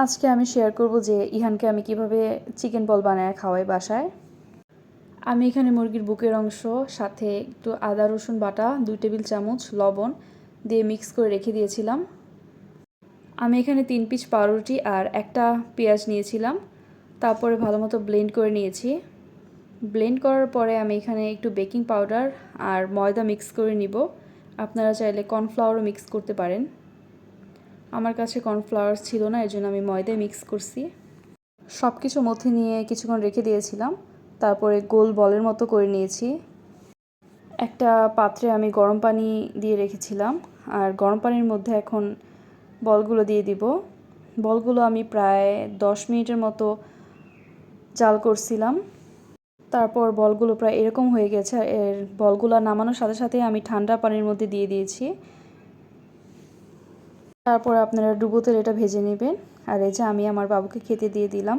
আজকে আমি শেয়ার করব যে ইহানকে আমি কিভাবে চিকেন বল বানায় খাওয়াই বাসায়। আমি এখানে মুরগির বুকের অংশ সাথে একটু আদা রসুন বাটা 2 টেবিল চামচ লবণ দিয়ে মিক্স করে রেখে দিয়েছিলাম। আমি এখানে 3 পিস পাউরুটি আর একটা পেঁয়াজ নিয়েছিলাম। তারপরে ভালোমতো ব্লেন্ড করে নিয়েছি। ব্লেন্ড করার পরে আমি এখানে একটু বেকিং পাউডার আর ময়দা মিক্স করে নিব। আপনারা চাইলে কর্নফ্লাওয়ারও মিক্স করতে পারেন। আমার কাছে কর্নফ্লাওয়ার ছিল না, এজন্য আমি ময়দায় মিক্স করছি। সব কিছু মধ্যে নিয়ে কিছুক্ষণ রেখে দিয়েছিলাম। তারপরে গোল বলের মতো করে নিয়েছি। একটা পাত্রে আমি গরম পানি দিয়ে রেখেছিলাম আর গরম পানির মধ্যে এখন বলগুলো দিয়ে দিব। বলগুলো আমি প্রায় 10 মিনিটের মতো জাল করছিলাম। তারপর বলগুলো প্রায় এরকম হয়ে গেছে। এর বলগুলো নামানোর সাথে সাথে আমি ঠান্ডা পানির মধ্যে দিয়ে দিয়েছি। তারপর আপনারা ডুবোতে এটা ভেজে নেবেন। আর এই যে আমি আমার বাবুকে খেতে দিয়ে দিলাম।